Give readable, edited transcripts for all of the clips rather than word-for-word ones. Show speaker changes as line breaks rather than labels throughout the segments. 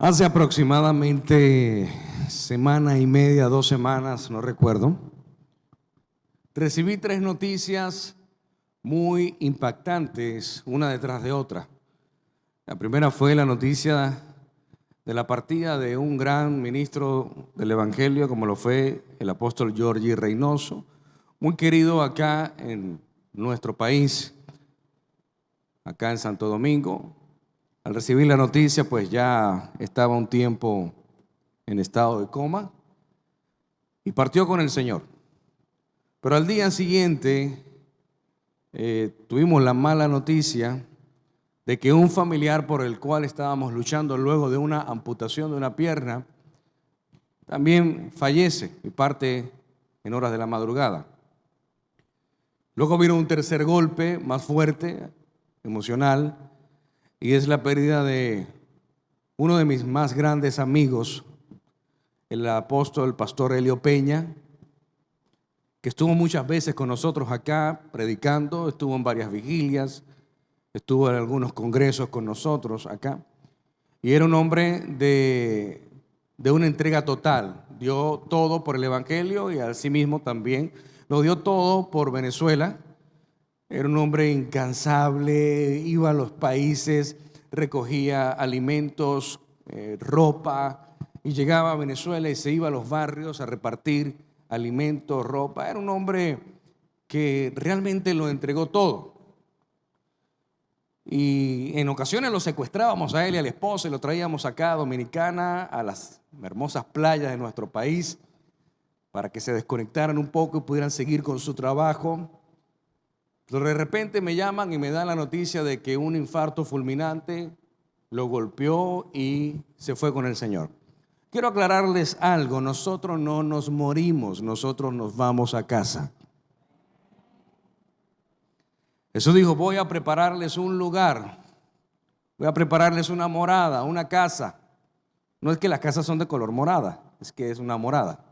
Hace aproximadamente semana y media, 2 semanas, no recuerdo, recibí 3 noticias muy impactantes, una detrás de otra. La primera fue la noticia de la partida de un gran ministro del Evangelio, como lo fue el apóstol Giorgi Reynoso, muy querido acá en nuestro país, acá en Santo Domingo. Al recibir la noticia, pues ya estaba un tiempo en estado de coma y partió con el Señor. Pero al día siguiente tuvimos la mala noticia de que un familiar por el cual estábamos luchando luego de una amputación de una pierna también fallece y parte en horas de la madrugada. Luego vino un tercer golpe más fuerte, emocional, y es la pérdida de uno de mis más grandes amigos, el apóstol, el pastor Elio Peña, que estuvo muchas veces con nosotros acá predicando, estuvo en varias vigilias, estuvo en algunos congresos con nosotros acá, y era un hombre de una entrega total. Dio todo por el Evangelio y asimismo también lo dio todo por Venezuela. Era un hombre incansable, iba a los países, recogía alimentos, ropa, y llegaba a Venezuela y se iba a los barrios a repartir alimentos, ropa. Era un hombre que realmente lo entregó todo. Y en ocasiones lo secuestrábamos a él y a la esposa y lo traíamos acá a Dominicana, a las hermosas playas de nuestro país, para que se desconectaran un poco y pudieran seguir con su trabajo. Pero de repente me llaman y me dan la noticia de que un infarto fulminante lo golpeó y se fue con el Señor. Quiero aclararles algo: nosotros no nos morimos, nosotros nos vamos a casa. Jesús dijo: voy a prepararles un lugar, voy a prepararles una morada, una casa. No es que las casas son de color morada, es que es una morada.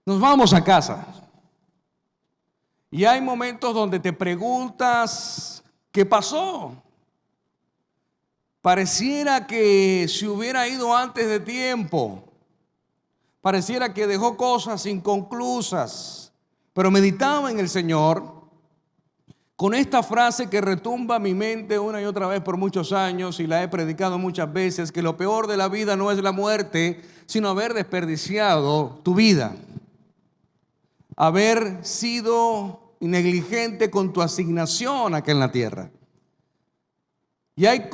Nos vamos a casa. Y hay momentos donde te preguntas, ¿qué pasó? Pareciera que se hubiera ido antes de tiempo. Pareciera que dejó cosas inconclusas. Pero meditaba en el Señor con esta frase que retumba en mi mente una y otra vez por muchos años, y la he predicado muchas veces: que lo peor de la vida no es la muerte, sino haber desperdiciado tu vida, haber sido negligente con tu asignación acá en la tierra. Y hay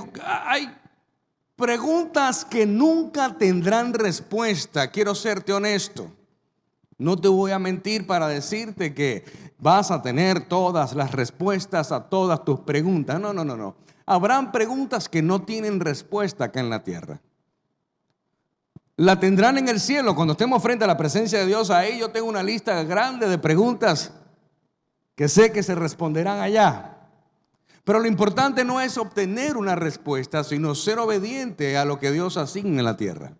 preguntas que nunca tendrán respuesta. Quiero serte honesto. No te voy a mentir para decirte que vas a tener todas las respuestas a todas tus preguntas. No. Habrán preguntas que no tienen respuesta acá en la tierra. La tendrán en el cielo. Cuando estemos frente a la presencia de Dios, ahí yo tengo una lista grande de preguntas que sé que se responderán allá. Pero lo importante no es obtener una respuesta, sino ser obediente a lo que Dios asigna en la tierra.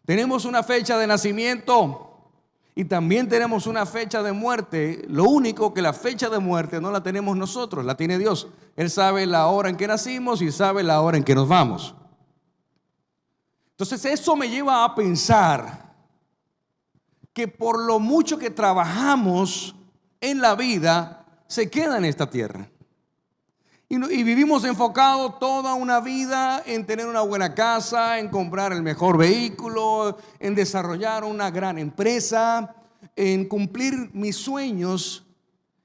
Tenemos una fecha de nacimiento y también tenemos una fecha de muerte. Lo único que la fecha de muerte no la tenemos nosotros, la tiene Dios. Él sabe la hora en que nacimos y sabe la hora en que nos vamos. Entonces eso me lleva a pensar que por lo mucho que trabajamos en la vida, se queda en esta tierra. Y vivimos enfocados toda una vida en tener una buena casa, en comprar el mejor vehículo, en desarrollar una gran empresa, en cumplir mis sueños.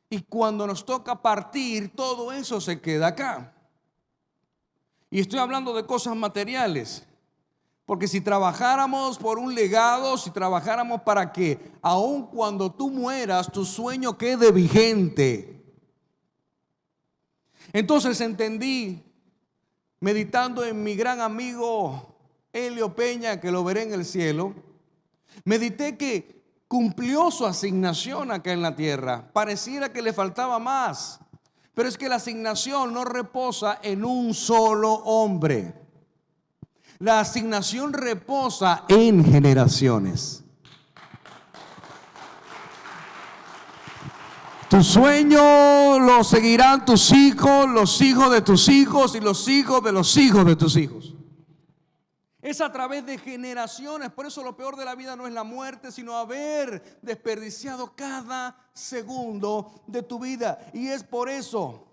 Y cuando nos toca partir, todo eso se queda acá. Y estoy hablando de cosas materiales. Porque si trabajáramos por un legado, si trabajáramos para que aun cuando tú mueras, tu sueño quede vigente. Entonces entendí, meditando en mi gran amigo Elio Peña, que lo veré en el cielo, medité que cumplió su asignación acá en la tierra. Pareciera que le faltaba más, pero es que la asignación no reposa en un solo hombre. La asignación reposa en generaciones. Tu sueño lo seguirán tus hijos, los hijos de tus hijos y los hijos de los hijos de tus hijos. Es a través de generaciones. Por eso lo peor de la vida no es la muerte, sino haber desperdiciado cada segundo de tu vida. Y es por eso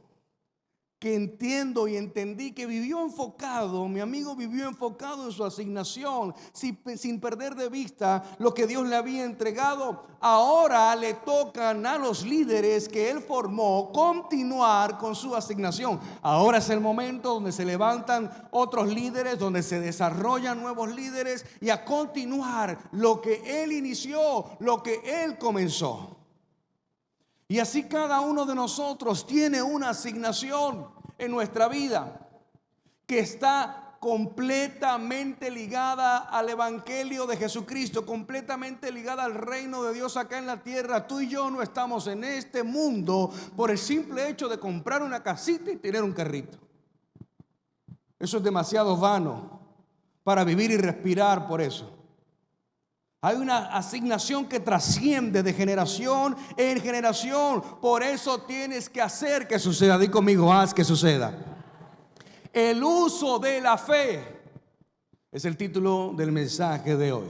que entiendo y entendí que vivió enfocado, mi amigo vivió enfocado en su asignación, sin perder de vista lo que Dios le había entregado. Ahora le tocan a los líderes que él formó continuar con su asignación. Ahora es el momento donde se levantan otros líderes, donde se desarrollan nuevos líderes y a continuar lo que él inició, lo que él comenzó. Y así cada uno de nosotros tiene una asignación en nuestra vida que está completamente ligada al Evangelio de Jesucristo, completamente ligada al reino de Dios acá en la tierra. Tú y yo no estamos en este mundo por el simple hecho de comprar una casita y tener un carrito. Eso es demasiado vano para vivir y respirar por eso. Hay una asignación que trasciende de generación en generación. Por eso tienes que hacer que suceda. Di conmigo, haz que suceda. El uso de la fe es el título del mensaje de hoy.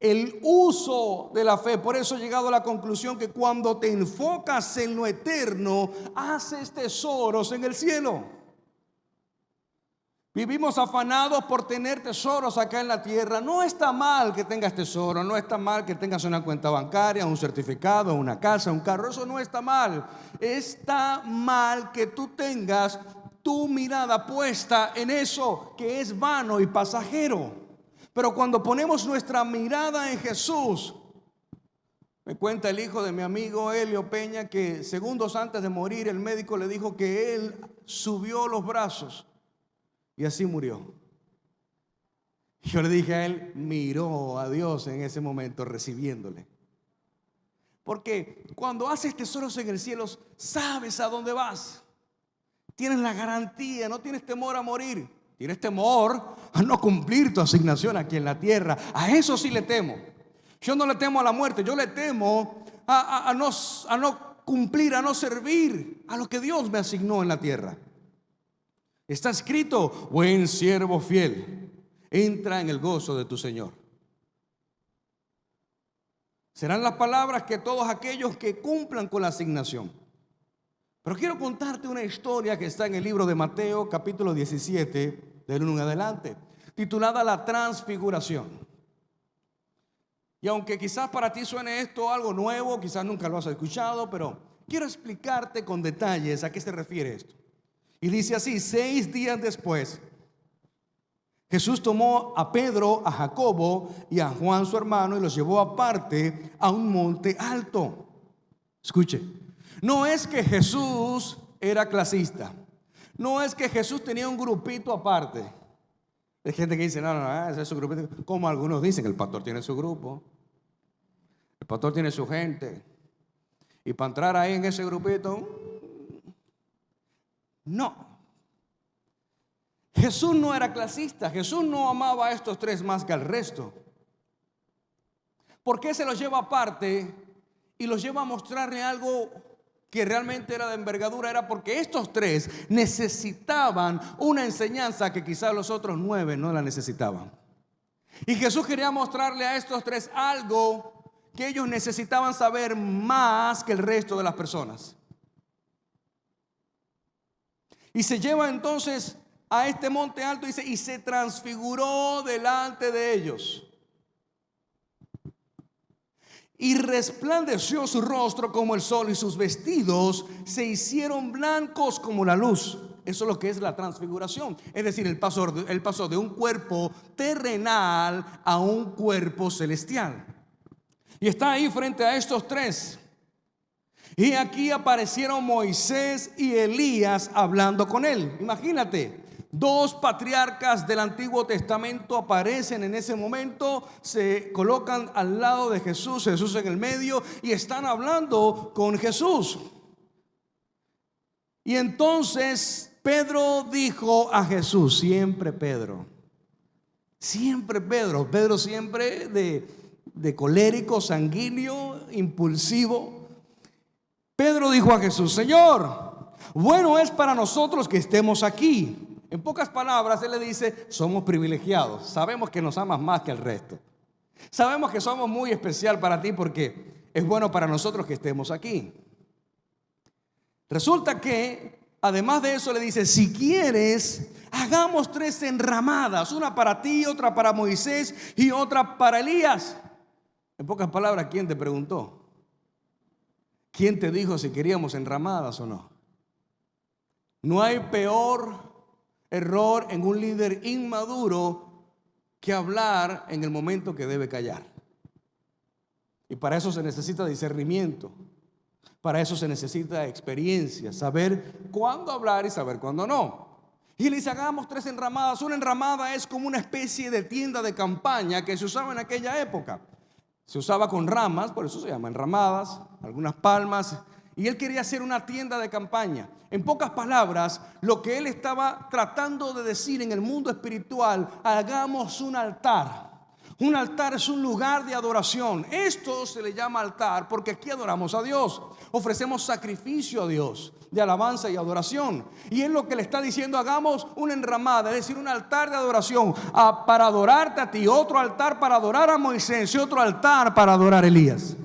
El uso de la fe. Por eso he llegado a la conclusión que cuando te enfocas en lo eterno, haces tesoros en el cielo. Vivimos afanados por tener tesoros acá en la tierra. No está mal que tengas tesoro, no está mal que tengas una cuenta bancaria, un certificado, una casa, un carro. Eso no está mal. Está mal que tú tengas tu mirada puesta en eso que es vano y pasajero. Pero cuando ponemos nuestra mirada en Jesús, me cuenta el hijo de mi amigo Helio Peña que segundos antes de morir el médico le dijo que él subió los brazos y así murió. Yo le dije a él, miró a Dios en ese momento recibiéndole. Porque cuando haces tesoros en el cielo, sabes a dónde vas. Tienes la garantía, no tienes temor a morir. Tienes temor a no cumplir tu asignación aquí en la tierra. A eso sí le temo. Yo no le temo a la muerte, yo le temo a no cumplir, a no servir a lo que Dios me asignó en la tierra. Está escrito, buen siervo fiel, entra en el gozo de tu Señor. Serán las palabras que todos aquellos que cumplan con la asignación. Pero quiero contarte una historia que está en el libro de Mateo, capítulo 17, del 1 en adelante, titulada La Transfiguración. Y aunque quizás para ti suene esto algo nuevo, quizás nunca lo has escuchado, pero quiero explicarte con detalles a qué se refiere esto. Y dice así: 6 días después, Jesús tomó a Pedro, a Jacobo y a Juan su hermano y los llevó aparte a un monte alto. Escuche, no es que Jesús era clasista, no es que Jesús tenía un grupito aparte. Hay gente que dice, no, ese es su grupito. Como algunos dicen, el pastor tiene su grupo, el pastor tiene su gente, y para entrar ahí en ese grupito, no. Jesús no era clasista. Jesús no amaba a estos tres más que al resto. ¿Por qué se los lleva aparte y los lleva a mostrarle algo que realmente era de envergadura? Era porque estos tres necesitaban una enseñanza que quizás los otros 9 no la necesitaban. Y Jesús quería mostrarle a estos tres algo que ellos necesitaban saber más que el resto de las personas. Y se lleva entonces a este monte alto, dice, y se transfiguró delante de ellos. Y resplandeció su rostro como el sol y sus vestidos se hicieron blancos como la luz. Eso es lo que es la transfiguración. Es decir, él pasó de un cuerpo terrenal a un cuerpo celestial. Y está ahí frente a estos tres. Y aquí aparecieron Moisés y Elías hablando con él. Imagínate, 2 patriarcas del Antiguo Testamento aparecen en ese momento, se colocan al lado de Jesús, Jesús en el medio, y están hablando con Jesús. Y entonces Pedro dijo a Jesús, siempre Pedro siempre de colérico, sanguíneo, impulsivo. Pedro dijo a Jesús: Señor, bueno es para nosotros que estemos aquí. En pocas palabras, él le dice: somos privilegiados, sabemos que nos amas más que el resto. Sabemos que somos muy especial para ti porque es bueno para nosotros que estemos aquí. Resulta que, además de eso, le dice: si quieres, hagamos 3 enramadas, una para ti, otra para Moisés y otra para Elías. En pocas palabras, ¿quién te preguntó? ¿Quién te dijo si queríamos enramadas o no? No hay peor error en un líder inmaduro que hablar en el momento que debe callar. Y para eso se necesita discernimiento. Para eso se necesita experiencia, saber cuándo hablar y saber cuándo no. Y le dice: hagamos 3 enramadas. Una enramada es como una especie de tienda de campaña que se usaba en aquella época. Se usaba con ramas, por eso se llama enramadas, algunas palmas. Y él quería hacer una tienda de campaña. En pocas palabras, lo que él estaba tratando de decir en el mundo espiritual: hagamos un altar. Un altar es un lugar de adoración. Esto se le llama altar porque aquí adoramos a Dios. Ofrecemos sacrificio a Dios de alabanza y adoración. Y es lo que le está diciendo: hagamos una enramada, es decir, un altar de adoración para adorarte a ti, otro altar para adorar a Moisés y otro altar para adorar a Elías.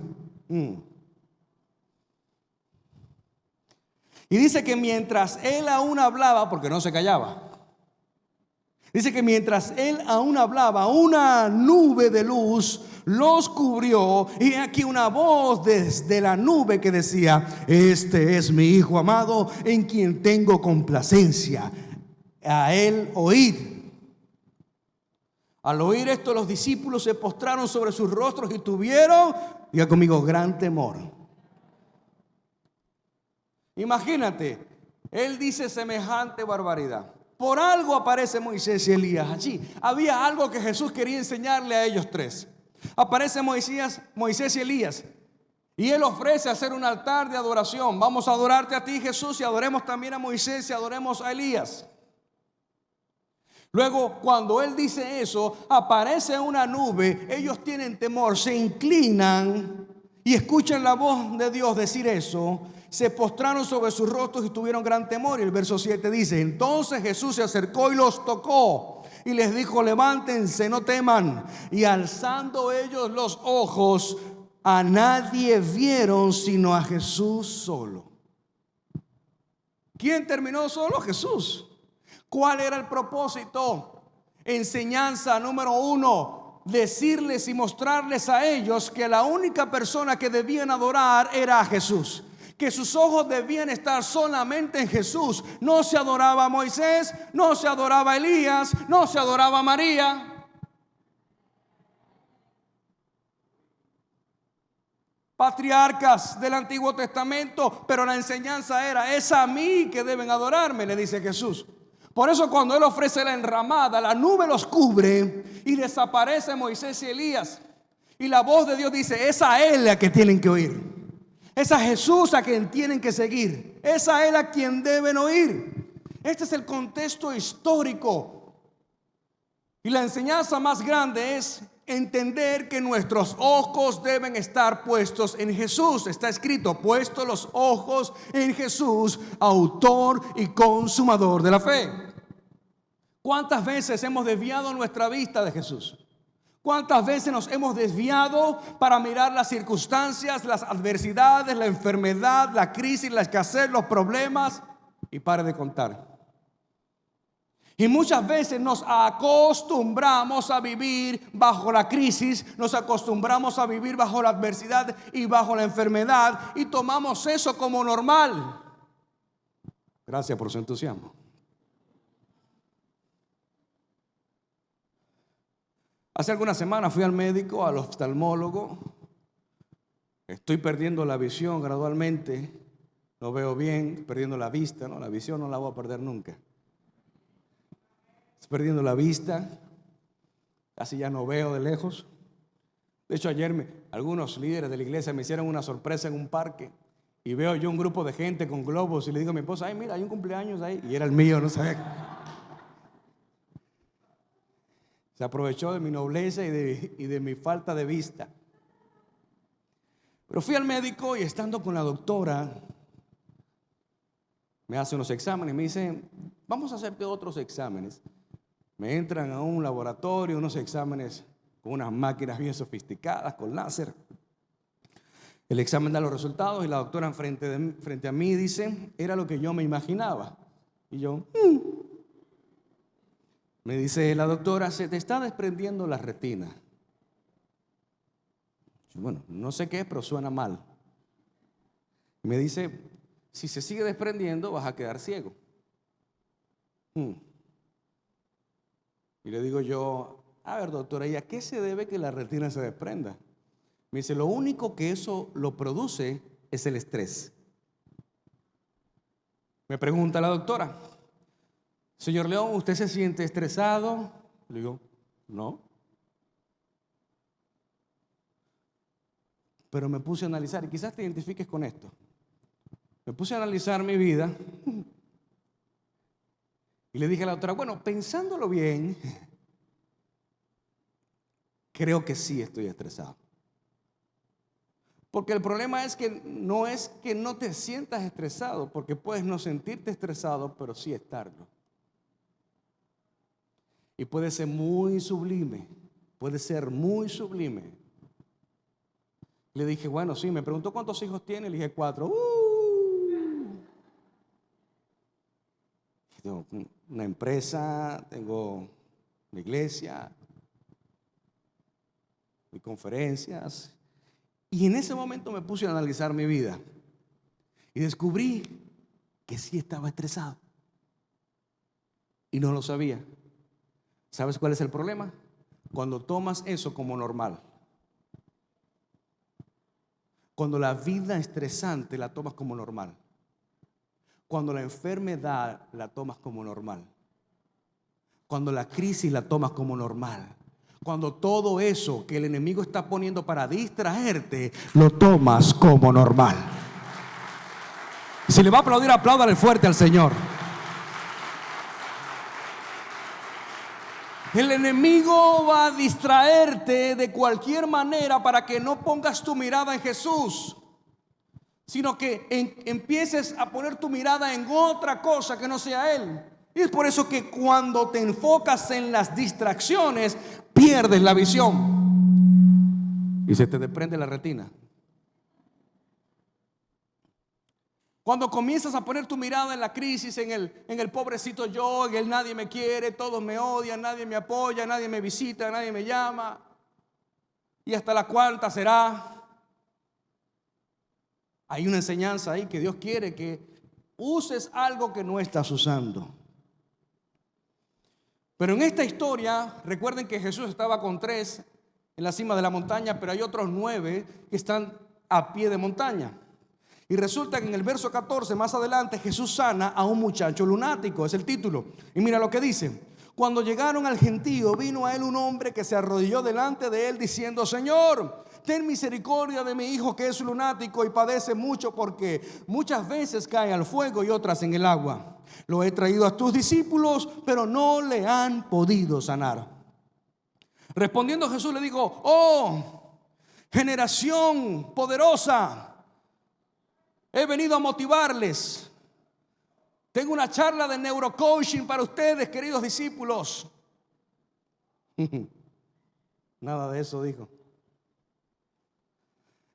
Y dice que mientras él aún hablaba, porque no se callaba, dice que mientras él aún hablaba, una nube de luz los cubrió, y aquí una voz desde la nube que decía: este es mi Hijo amado, en quien tengo complacencia, a él oíd. Al oír esto, los discípulos se postraron sobre sus rostros y tuvieron, diga conmigo, gran temor. Imagínate, él dice semejante barbaridad. Por algo aparece Moisés y Elías allí. Había algo que Jesús quería enseñarle a ellos 3. Aparece Moisés y Elías, y él ofrece hacer un altar de adoración. Vamos a adorarte a ti, Jesús, y adoremos también a Moisés y adoremos a Elías. Luego, cuando él dice eso, aparece una nube. Ellos tienen temor, se inclinan y escuchan la voz de Dios decir eso. Se postraron sobre sus rostros y tuvieron gran temor. Y el verso 7 dice: entonces Jesús se acercó y los tocó y les dijo: levántense, no teman. Y alzando ellos los ojos, a nadie vieron sino a Jesús solo. ¿Quién terminó solo? Jesús. ¿Cuál era el propósito? Enseñanza número 1: decirles y mostrarles a ellos que la única persona que debían adorar era a Jesús. Que sus ojos debían estar solamente en Jesús. No se adoraba a Moisés, no se adoraba a Elías, no se adoraba a María. Patriarcas del Antiguo Testamento, pero la enseñanza era: es a mí que deben adorarme, le dice Jesús. Por eso cuando él ofrece la enramada, la nube los cubre y desaparece Moisés y Elías. Y la voz de Dios dice: es a él a que tienen que oír. Es a Jesús a quien tienen que seguir. Es a él a quien deben oír. Este es el contexto histórico. Y la enseñanza más grande es entender que nuestros ojos deben estar puestos en Jesús. Está escrito: puestos los ojos en Jesús, autor y consumador de la fe. ¿Cuántas veces hemos desviado nuestra vista de Jesús? ¿Cuántas veces nos hemos desviado para mirar las circunstancias, las adversidades, la enfermedad, la crisis, la escasez, los problemas? Y pare de contar. Y muchas veces nos acostumbramos a vivir bajo la crisis, nos acostumbramos a vivir bajo la adversidad y bajo la enfermedad, y tomamos eso como normal. Gracias por su entusiasmo. Hace algunas semanas fui al médico, al oftalmólogo. Estoy perdiendo la visión gradualmente. No veo bien, perdiendo la vista, ¿no? La visión no la voy a perder nunca. Estoy perdiendo la vista. Casi ya no veo de lejos. De hecho, ayer algunos líderes de la iglesia me hicieron una sorpresa en un parque. Y veo yo un grupo de gente con globos y le digo a mi esposa: ay, mira, hay un cumpleaños ahí. Y era el mío, no sabía. Se aprovechó de mi nobleza y de mi falta de vista. Pero fui al médico y estando con la doctora, me hace unos exámenes, me dice, vamos a hacerte otros exámenes. Me entran a un laboratorio, unos exámenes con unas máquinas bien sofisticadas, con láser. El examen da los resultados y la doctora frente a mí dice, era lo que yo me imaginaba. Y yo, Me dice la doctora, se te está desprendiendo la retina. Yo, bueno, no sé qué es, pero suena mal. Y me dice, si se sigue desprendiendo vas a quedar ciego. Y le digo yo, a ver doctora, ¿y a qué se debe que la retina se desprenda? Me dice, lo único que eso lo produce es el estrés. Me pregunta la doctora, señor León, ¿usted se siente estresado? Le digo, no. Pero me puse a analizar, y quizás te identifiques con esto. Me puse a analizar mi vida y le dije a la doctora, bueno, pensándolo bien, creo que sí estoy estresado. Porque el problema es que no te sientas estresado, porque puedes no sentirte estresado, pero sí estarlo. Y puede ser muy sublime, puede ser muy sublime. Le dije, bueno, sí, me preguntó cuántos hijos tiene, le dije 4. Tengo una empresa, tengo una iglesia, doy conferencias. Y en ese momento me puse a analizar mi vida y descubrí que sí estaba estresado y no lo sabía. ¿Sabes cuál es el problema? Cuando tomas eso como normal. Cuando la vida estresante la tomas como normal. Cuando la enfermedad la tomas como normal. Cuando la crisis la tomas como normal. Cuando todo eso que el enemigo está poniendo para distraerte, lo tomas como normal. Si le va a aplaudir, apláudale fuerte al Señor. El enemigo va a distraerte de cualquier manera para que no pongas tu mirada en Jesús, sino que empieces a poner tu mirada en otra cosa que no sea Él. Y es por eso que cuando te enfocas en las distracciones, pierdes la visión y se te desprende la retina. Cuando comienzas a poner tu mirada en la crisis, en el pobrecito yo, en el nadie me quiere, todos me odian, nadie me apoya, nadie me visita, nadie me llama, y hasta la cuarta será. Hay una enseñanza ahí que Dios quiere que uses algo que no estás usando. Pero en esta historia, recuerden que Jesús estaba con 3 en la cima de la montaña, pero hay otros 9 que están a pie de montaña. Y resulta que en el verso 14, más adelante, Jesús sana a un muchacho lunático, es el título. Y mira lo que dice. Cuando llegaron al gentío, vino a él un hombre que se arrodilló delante de él diciendo, Señor, ten misericordia de mi hijo que es lunático y padece mucho porque muchas veces cae al fuego y otras en el agua. Lo he traído a tus discípulos, pero no le han podido sanar. Respondiendo Jesús le dijo, oh, generación poderosa, he venido a motivarles. Tengo una charla de neurocoaching para ustedes, queridos discípulos. Nada de eso dijo.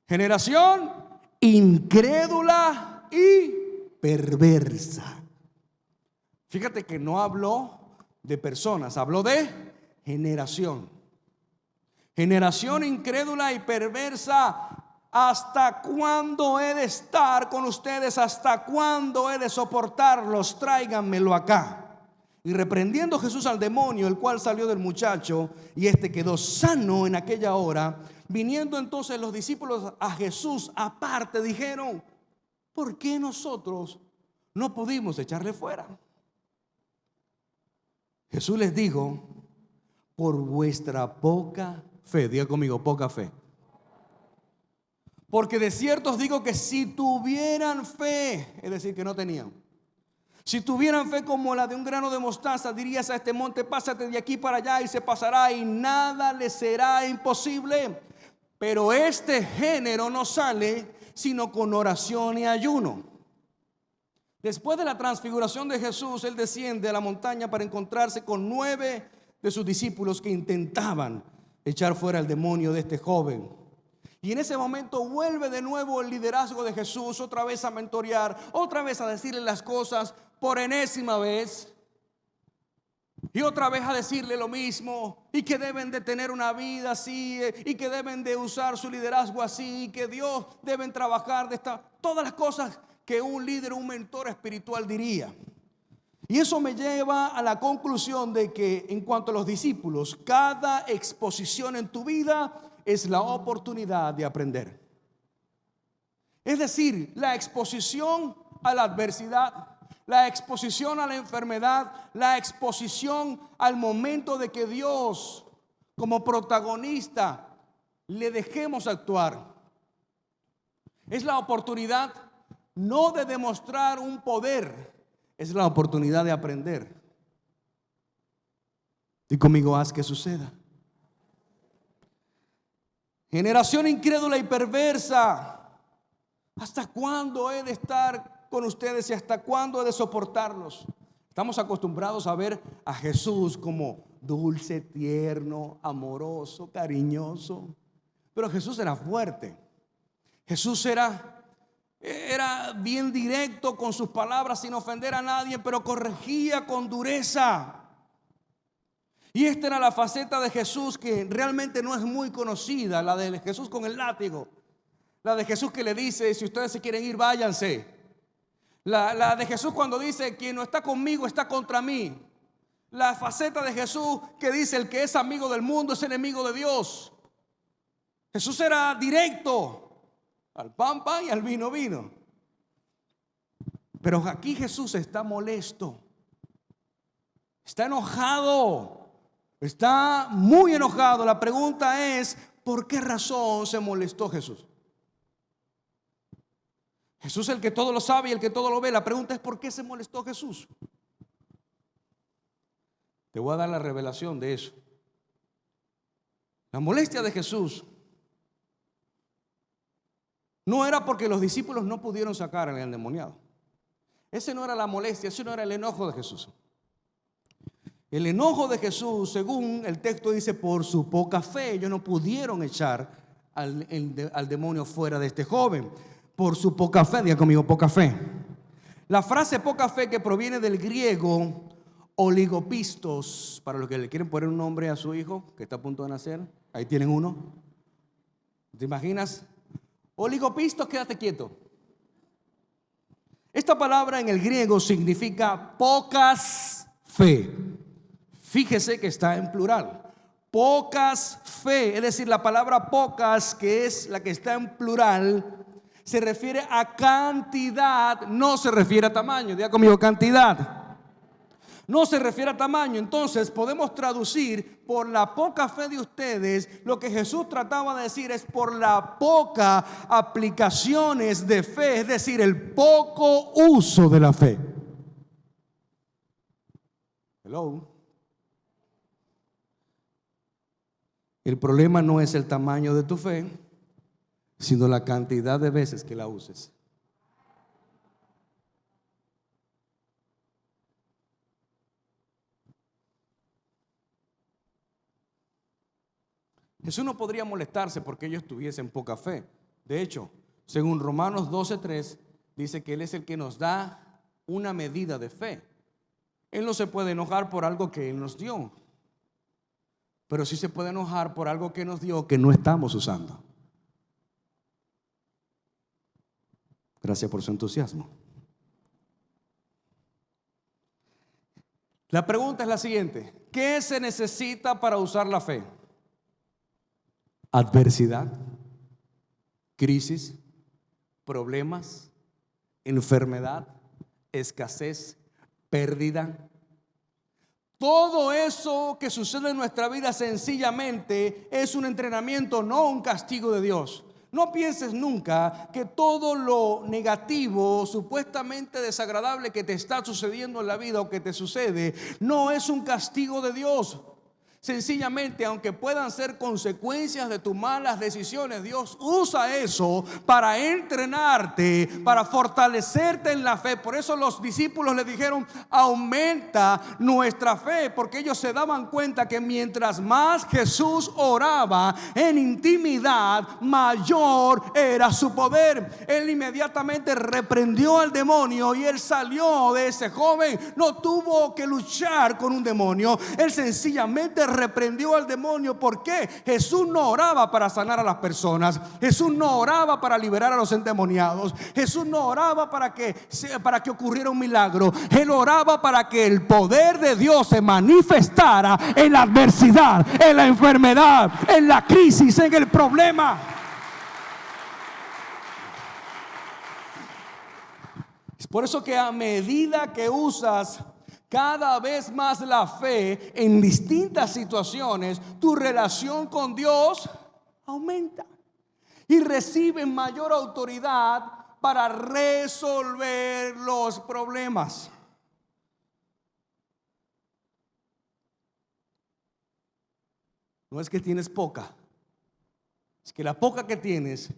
Generación incrédula y perversa. Fíjate que no habló de personas, habló de generación. Generación incrédula y perversa. ¿Hasta cuándo he de estar con ustedes? ¿Hasta cuándo he de soportarlos? Tráiganmelo acá. Y reprendiendo Jesús al demonio, el cual salió del muchacho, y este quedó sano en aquella hora. Viniendo entonces los discípulos a Jesús aparte, dijeron, ¿por qué nosotros no pudimos echarle fuera? Jesús les dijo, por vuestra poca fe. Diga conmigo, poca fe. Porque de cierto os digo que si tuvieran fe, es decir, que no tenían. Si tuvieran fe como la de un grano de mostaza, dirías a este monte, pásate de aquí para allá y se pasará y nada les será imposible. Pero este género no sale sino con oración y ayuno. Después de la transfiguración de Jesús, Él desciende a la montaña para encontrarse con 9 de sus discípulos que intentaban echar fuera el demonio de este joven. Y en ese momento vuelve de nuevo el liderazgo de Jesús, otra vez a mentorear, otra vez a decirle las cosas por enésima vez. Y otra vez a decirle lo mismo, y que deben de tener una vida así, y que deben de usar su liderazgo así, y que Dios deben trabajar todas las cosas que un líder, un mentor espiritual diría. Y eso me lleva a la conclusión de que en cuanto a los discípulos, cada exposición en tu vida es la oportunidad de aprender. Es decir, la exposición a la adversidad, la exposición a la enfermedad, la exposición al momento de que Dios, como protagonista, le dejemos actuar. Es la oportunidad no de demostrar un poder, es la oportunidad de aprender. Y conmigo, haz que suceda. Generación incrédula y perversa, ¿hasta cuándo he de estar con ustedes y hasta cuándo he de soportarlos? Estamos acostumbrados a ver a Jesús como dulce, tierno, amoroso, cariñoso. Pero Jesús era fuerte. Jesús era bien directo con sus palabras sin ofender a nadie, pero corregía con dureza. Y esta era la faceta de Jesús que realmente no es muy conocida, la de Jesús con el látigo, la de Jesús que le dice: si ustedes se quieren ir, váyanse. La de Jesús cuando dice: quien no está conmigo está contra mí. La faceta de Jesús que dice: el que es amigo del mundo es enemigo de Dios. Jesús era directo, al pan pan y al vino vino. Pero aquí Jesús está molesto, está enojado, está muy enojado. La pregunta es: ¿por qué razón se molestó Jesús? Jesús es el que todo lo sabe y el que todo lo ve. La pregunta es: ¿por qué se molestó Jesús? Te voy a dar la revelación de eso. La molestia de Jesús no era porque los discípulos no pudieron sacar al endemoniado. Ese no era la molestia, ese no era el enojo de Jesús. El enojo de Jesús, según el texto dice, por su poca fe. Ellos no pudieron echar al demonio fuera de este joven. Por su poca fe, diga conmigo, poca fe. La frase poca fe, que proviene del griego oligopistos, para los que le quieren poner un nombre a su hijo que está a punto de nacer, ahí tienen uno. ¿Te imaginas? Oligopistos, quédate quieto. Esta palabra en el griego significa pocas fe. Fíjese que está en plural. Pocas fe, es decir, la palabra pocas, que es la que está en plural, se refiere a cantidad, no se refiere a tamaño. Diga conmigo, cantidad. No se refiere a tamaño. Entonces podemos traducir: por la poca fe de ustedes. Lo que Jesús trataba de decir es: por la poca aplicaciones de fe, es decir, el poco uso de la fe. Hello. El problema no es el tamaño de tu fe, sino la cantidad de veces que la uses. Jesús no podría molestarse porque ellos tuviesen poca fe. De hecho, según Romanos 12:3, dice que Él es el que nos da una medida de fe. Él no se puede enojar por algo que Él nos dio, pero sí se puede enojar por algo que nos dio que no estamos usando. Gracias por su entusiasmo. La pregunta es la siguiente: ¿qué se necesita para usar la fe? Adversidad, crisis, problemas, enfermedad, escasez, pérdida. Todo eso que sucede en nuestra vida sencillamente es un entrenamiento, no un castigo de Dios. No pienses nunca que todo lo negativo, supuestamente desagradable que te está sucediendo en la vida o que te sucede, no es un castigo de Dios. Sencillamente, aunque puedan ser consecuencias de tus malas decisiones, Dios usa eso para entrenarte, para fortalecerte en la fe. Por eso los discípulos le dijeron: aumenta nuestra fe, porque ellos se daban cuenta que mientras más Jesús oraba en intimidad, mayor era su poder. Él inmediatamente reprendió al demonio y él salió de ese joven. No tuvo que luchar con un demonio, él sencillamente reprendió al demonio. ¿Por qué? Jesús no oraba para sanar a las personas, Jesús no oraba para liberar a los endemoniados, Jesús no oraba para que ocurriera un milagro. Él oraba para que el poder de Dios se manifestara en la adversidad, en la enfermedad, en la crisis, en el problema. Es por eso que a medida que usas cada vez más la fe en distintas situaciones, tu relación con Dios aumenta y recibes mayor autoridad para resolver los problemas. No es que tienes poca, es que la poca que tienes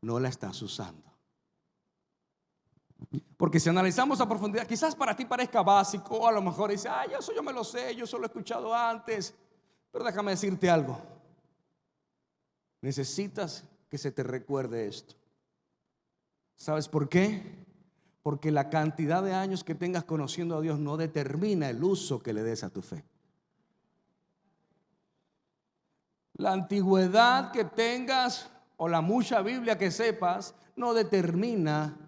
no la estás usando. Porque si analizamos a profundidad, quizás para ti parezca básico, o a lo mejor dices: eso yo me lo sé, yo eso lo he escuchado antes. Pero déjame decirte algo. Necesitas que se te recuerde esto. ¿Sabes por qué? Porque la cantidad de años que tengas conociendo a Dios no determina el uso que le des a tu fe. La antigüedad que tengas o la mucha Biblia que sepas no determina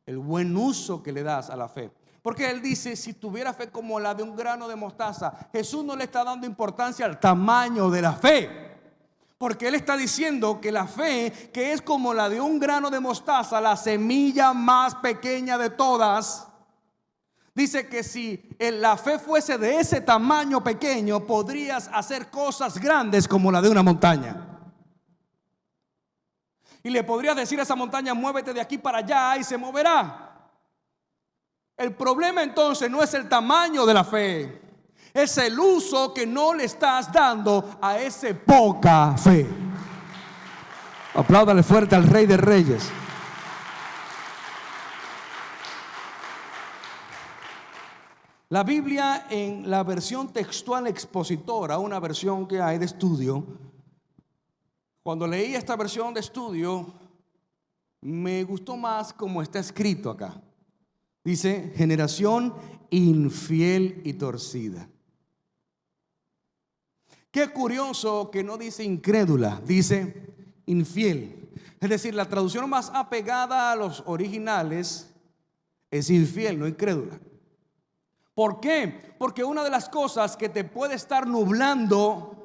el buen uso que le das a la fe. Porque él dice: si tuviera fe como la de un grano de mostaza. Jesús no le está dando importancia al tamaño de la fe, porque él está diciendo que la fe, que es como la de un grano de mostaza, la semilla más pequeña de todas, dice que si la fe fuese de ese tamaño pequeño, podrías hacer cosas grandes como la de una montaña. Y le podrías decir a esa montaña: muévete de aquí para allá, y se moverá. El problema entonces no es el tamaño de la fe, es el uso que no le estás dando a ese poca fe. Apláudale fuerte al Rey de Reyes. La Biblia, en la versión textual expositora, una versión que hay de estudio, cuando leí esta versión de estudio, me gustó más como está escrito acá. Dice: generación infiel y torcida. Qué curioso que no dice incrédula, dice infiel. Es decir, la traducción más apegada a los originales es infiel, no incrédula. ¿Por qué? Porque una de las cosas que te puede estar nublando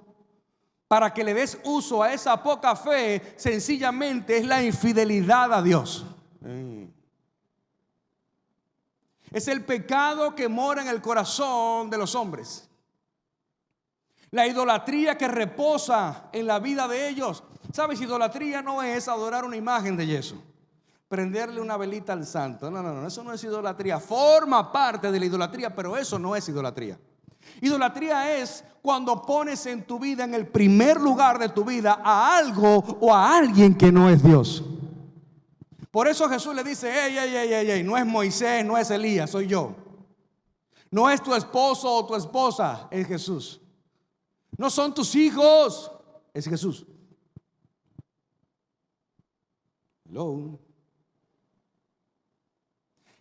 para que le des uso a esa poca fe, sencillamente es la infidelidad a Dios. Es el pecado que mora en el corazón de los hombres. La idolatría que reposa en la vida de ellos. ¿Sabes? Idolatría no es adorar una imagen de yeso, prenderle una velita al santo. No, eso no es idolatría. Forma parte de la idolatría, pero eso no es idolatría. Idolatría es cuando pones en tu vida, en el primer lugar de tu vida, a algo o a alguien que no es Dios. Por eso Jesús le dice: ey, no es Moisés, no es Elías, soy yo. No es tu esposo o tu esposa, es Jesús. No son tus hijos, es Jesús. Hello.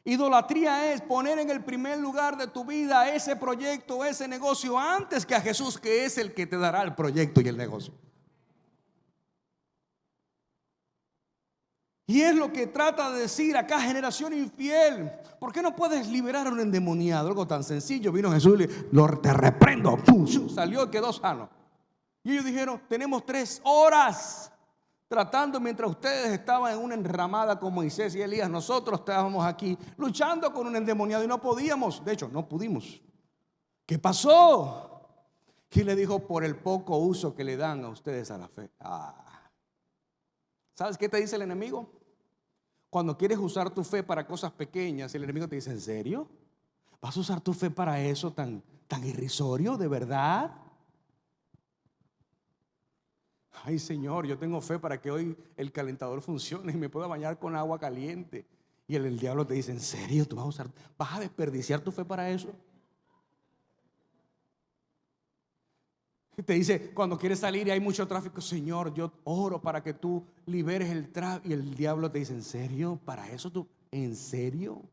Idolatría es poner en el primer lugar de tu vida ese proyecto, ese negocio, antes que a Jesús, que es el que te dará el proyecto y el negocio. Y es lo que trata de decir acá: generación infiel. ¿Por qué no puedes liberar a un endemoniado? Algo tan sencillo. Vino Jesús y te reprendo. ¡Pum! Salió y quedó sano. Y ellos dijeron: tenemos 3 horas tratando, mientras ustedes estaban en una enramada con Moisés y Elías, nosotros estábamos aquí luchando con un endemoniado y no podíamos. De hecho, no pudimos. ¿Qué pasó? Y le dijo: por el poco uso que le dan a ustedes a la fe. ¿Sabes qué te dice el enemigo? Cuando quieres usar tu fe para cosas pequeñas, el enemigo te dice: ¿en serio? ¿Vas a usar tu fe para eso tan irrisorio? ¿De verdad? Ay, Señor, yo tengo fe para que hoy el calentador funcione y me pueda bañar con agua caliente. Y el diablo te dice, ¿en serio? ¿Tú vas a desperdiciar tu fe para eso? Y te dice, cuando quieres salir y hay mucho tráfico, Señor, yo oro para que tú liberes el tráfico. Y el diablo te dice, ¿en serio? ¿Para eso tú? ¿En serio?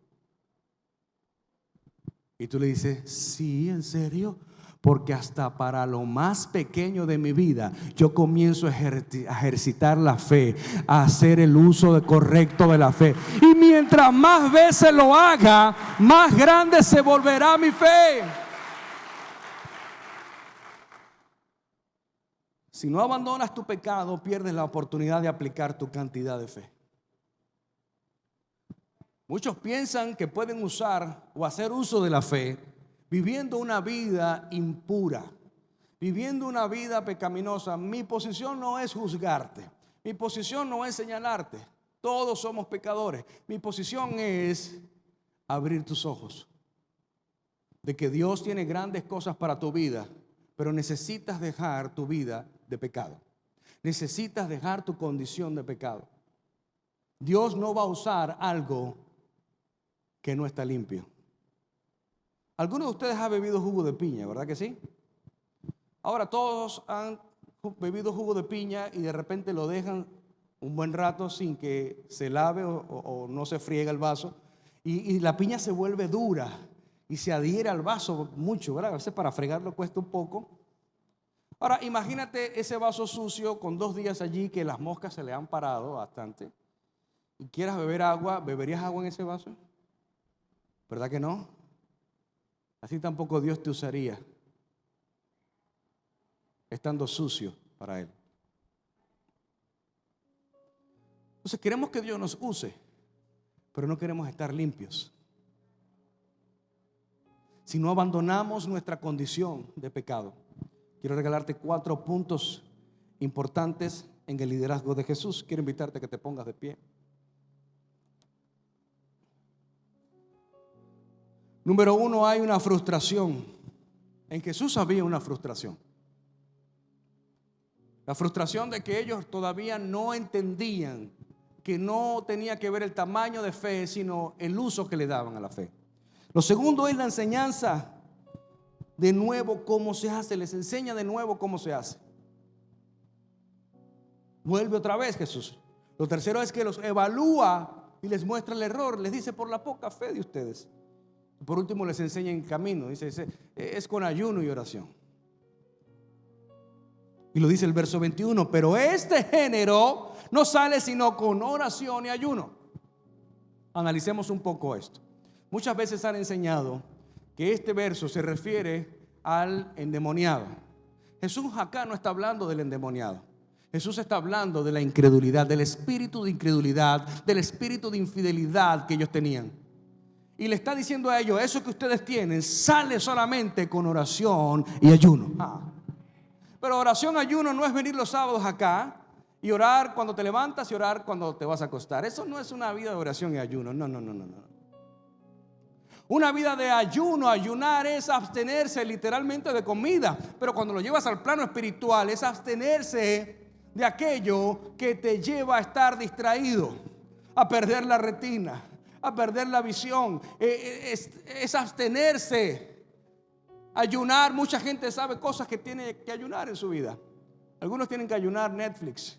Y tú le dices, sí, ¿en serio? Porque hasta para lo más pequeño de mi vida yo comienzo a ejercitar la fe, a hacer el uso correcto de la fe. Y mientras más veces lo haga, más grande se volverá mi fe. Si no abandonas tu pecado, pierdes la oportunidad de aplicar tu cantidad de fe. Muchos piensan que pueden usar o hacer uso de la fe viviendo una vida impura, viviendo una vida pecaminosa. Mi posición no es juzgarte, mi posición no es señalarte. Todos somos pecadores. Mi posición es abrir tus ojos de que Dios tiene grandes cosas para tu vida, pero necesitas dejar tu vida de pecado. Necesitas dejar tu condición de pecado. Dios no va a usar algo que no está limpio. Algunos de ustedes han bebido jugo de piña, ¿verdad que sí? Ahora todos han bebido jugo de piña y de repente lo dejan un buen rato sin que se lave o no se friega el vaso y la piña se vuelve dura y se adhiere al vaso mucho, ¿verdad? A veces para fregarlo cuesta un poco. Ahora imagínate ese vaso sucio con 2 días allí que las moscas se le han parado bastante y quieras beber agua. ¿Beberías agua en ese vaso? ¿Verdad que no? Así tampoco Dios te usaría estando sucio para Él. Entonces queremos que Dios nos use, pero no queremos estar limpios. Si no abandonamos nuestra condición de pecado. Quiero regalarte 4 puntos importantes en el liderazgo de Jesús. Quiero invitarte a que te pongas de pie. Número 1, hay una frustración. En Jesús había una frustración. La frustración de que ellos todavía no entendían que no tenía que ver el tamaño de fe, sino el uso que le daban a la fe. Lo segundo es la enseñanza de nuevo cómo se hace. Les enseña de nuevo cómo se hace. Vuelve otra vez Jesús. Lo tercero es que los evalúa y les muestra el error. Les dice, por la poca fe de ustedes. Por último les enseña en camino. Dice, es con ayuno y oración. Y lo dice el verso 21. Pero este género no sale sino con oración y ayuno. Analicemos un poco esto. Muchas veces han enseñado que este verso se refiere al endemoniado. Jesús acá no está hablando del endemoniado. Jesús está hablando de la incredulidad, del espíritu de incredulidad, del espíritu de infidelidad que ellos tenían. Y le está diciendo a ellos, eso que ustedes tienen sale solamente con oración y ayuno. Pero oración, ayuno no es venir los sábados acá y orar cuando te levantas y orar cuando te vas a acostar. Eso no es una vida de oración y ayuno. No. Una vida de ayuno, ayunar es abstenerse literalmente de comida. Pero cuando lo llevas al plano espiritual es abstenerse de aquello que te lleva a estar distraído, a perder la retina, a perder la visión. Es abstenerse. Ayunar, mucha gente sabe cosas que tiene que ayunar en su vida. Algunos tienen que ayunar Netflix.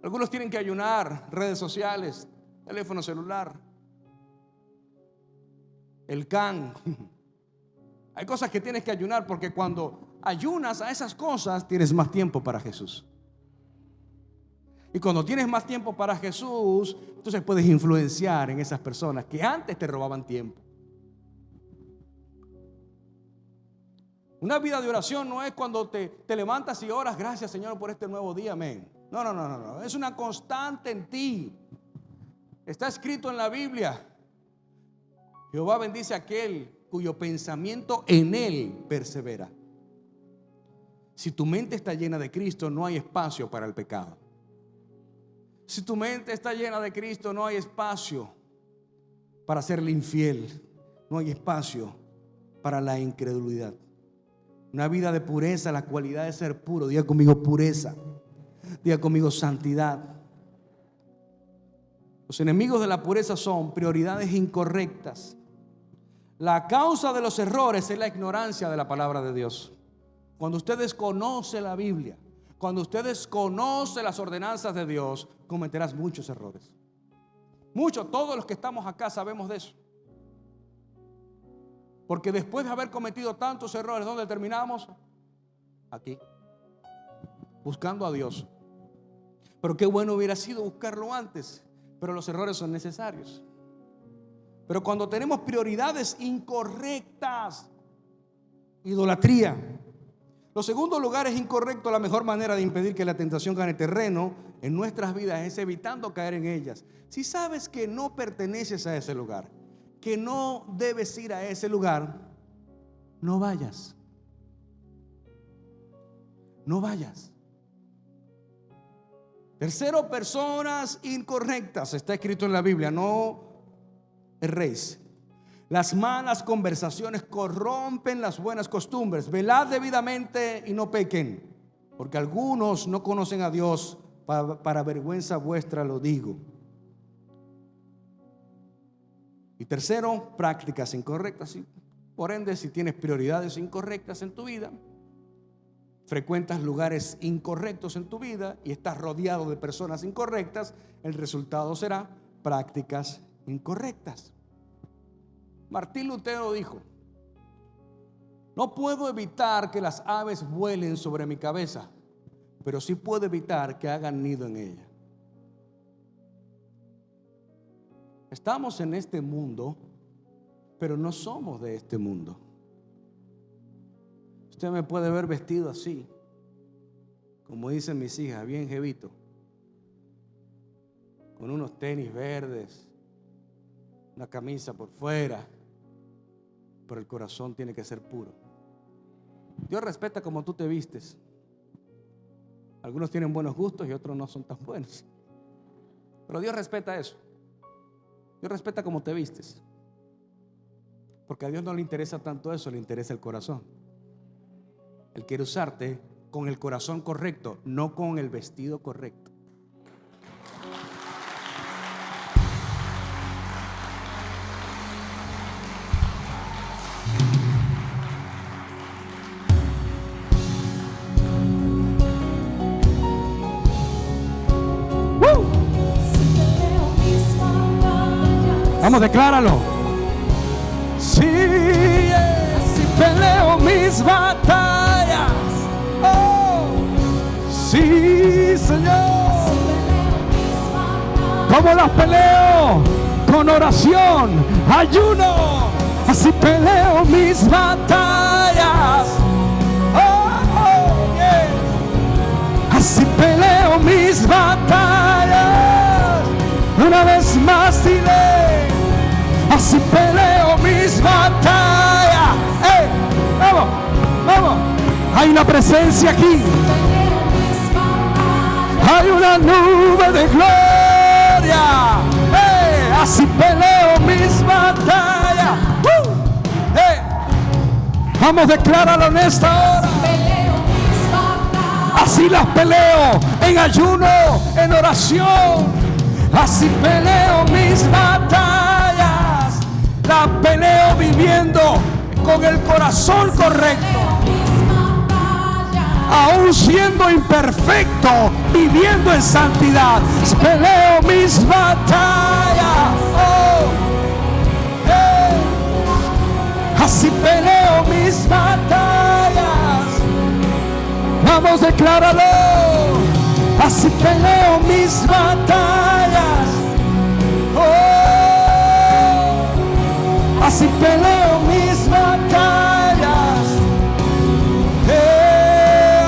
Algunos tienen que ayunar redes sociales, teléfono celular, el can. Hay cosas que tienes que ayunar porque cuando ayunas a esas cosas tienes más tiempo para Jesús. Y cuando tienes más tiempo para Jesús, entonces puedes influenciar en esas personas que antes te robaban tiempo. Una vida de oración no es cuando te levantas y oras, gracias Señor por este nuevo día, amén. No. Es una constante en ti. Está escrito en la Biblia. Jehová bendice a aquel cuyo pensamiento en él persevera. Si tu mente está llena de Cristo, no hay espacio para el pecado. Si tu mente está llena de Cristo, no hay espacio para serle infiel. No hay espacio para la incredulidad. Una vida de pureza, la cualidad de ser puro. Diga conmigo, pureza. Diga conmigo: santidad. Los enemigos de la pureza son prioridades incorrectas. La causa de los errores es la ignorancia de la palabra de Dios. Cuando usted desconoce la Biblia, cuando usted desconoce las ordenanzas de Dios, cometerás muchos errores. Muchos, todos los que estamos acá sabemos de eso. Porque después de haber cometido tantos errores, ¿dónde terminamos? Aquí, buscando a Dios. Pero qué bueno hubiera sido buscarlo antes. Pero los errores son necesarios. Pero cuando tenemos prioridades incorrectas, idolatría. Lo segundo lugar es incorrecto. La mejor manera de impedir que la tentación gane terreno en nuestras vidas es evitando caer en ellas. Si sabes que no perteneces a ese lugar, que no debes ir a ese lugar, no vayas. No vayas. Tercero, personas incorrectas. Está escrito en la Biblia: no erréis. Las malas conversaciones corrompen las buenas costumbres. Velad debidamente y no pequen, porque algunos no conocen a Dios. Para vergüenza vuestra lo digo. Y tercero, prácticas incorrectas. Por ende, si tienes prioridades incorrectas en tu vida, frecuentas lugares incorrectos en tu vida y estás rodeado de personas incorrectas, el resultado será prácticas incorrectas. Martín Lutero dijo: no puedo evitar que las aves vuelen sobre mi cabeza, pero sí puedo evitar que hagan nido en ella. Estamos en este mundo, pero no somos de este mundo. Usted me puede ver vestido así, como dicen mis hijas, bien jevito, con unos tenis verdes, una camisa por fuera, pero el corazón tiene que ser puro. Dios respeta como tú te vistes. Algunos tienen buenos gustos y otros no son tan buenos, pero Dios respeta eso. Dios respeta cómo te vistes, porque a Dios no le interesa tanto eso, le interesa el corazón. Él quiere usarte con el corazón correcto, no con el vestido correcto. Vamos, decláralo. Sí, si peleo mis batallas. Oh, sí, Señor. ¿Cómo las peleo? Con oración, ayuno. Así peleo mis batallas. Oh, yeah. Así peleo mis batallas. Una vez más dile: así peleo mis batallas. ¡Hey! ¡Vamos! ¡Vamos! Hay una presencia aquí. Hay una nube de gloria. ¡Hey! Así peleo mis batallas. ¡Hey! Vamos, decláralo en esta hora. Así las peleo en ayuno, en oración. Así peleo mis batallas. La peleo viviendo con el corazón correcto, aún siendo imperfecto, viviendo en santidad. Peleo mis batallas. Oh, hey. Así peleo mis batallas. Vamos, decláralo. Así peleo mis batallas. Oh, así peleo mis batallas.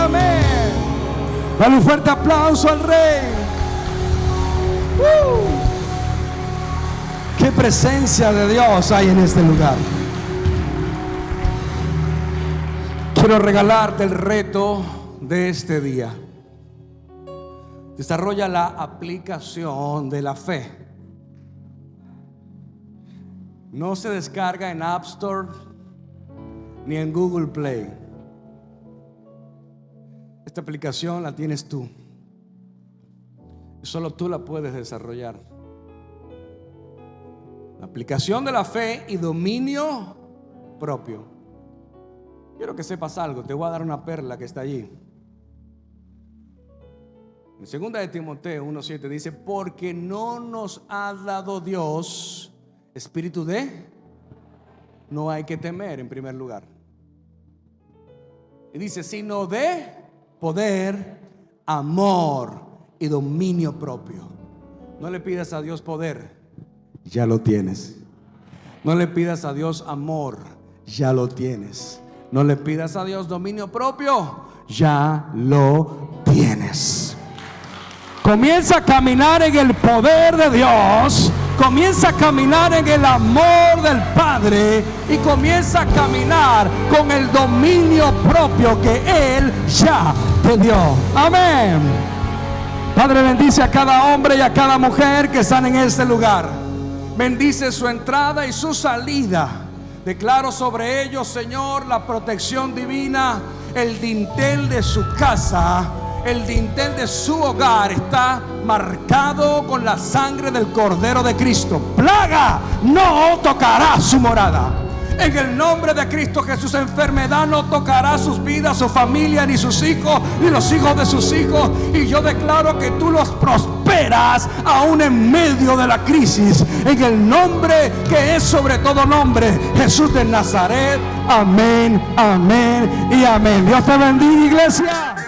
Amén. Dale un fuerte aplauso al Rey. Qué presencia de Dios hay en este lugar. Quiero regalarte el reto de este día. Desarrolla la aplicación de la fe. No se descarga en App Store ni en Google Play. Esta aplicación la tienes tú. Solo tú la puedes desarrollar. La aplicación de la fe y dominio propio. Quiero que sepas algo. Te voy a dar una perla que está allí. En 2 de Timoteo 1:7 dice: porque no nos ha dado Dios espíritu de... No hay que temer en primer lugar. Y dice: sino de poder, amor y dominio propio. No le pidas a Dios poder, ya lo tienes. No le pidas a Dios amor, ya lo tienes. No le pidas a Dios dominio propio, ya lo tienes. Comienza a caminar en el poder de Dios. Comienza a caminar en el amor del Padre. Y comienza a caminar con el dominio propio que Él ya te dio. Amén. Padre, bendice a cada hombre y a cada mujer que están en este lugar. Bendice su entrada y su salida. Declaro sobre ellos, Señor, la protección divina. El dintel de su casa, el dintel de su hogar está marcado con la sangre del Cordero de Cristo. Plaga no tocará su morada. En el nombre de Cristo Jesús, enfermedad no tocará sus vidas, su familia, ni sus hijos, ni los hijos de sus hijos. Y yo declaro que tú los prosperas aún en medio de la crisis. En el nombre que es sobre todo nombre, Jesús de Nazaret. Amén, amén y amén. Dios te bendiga, iglesia.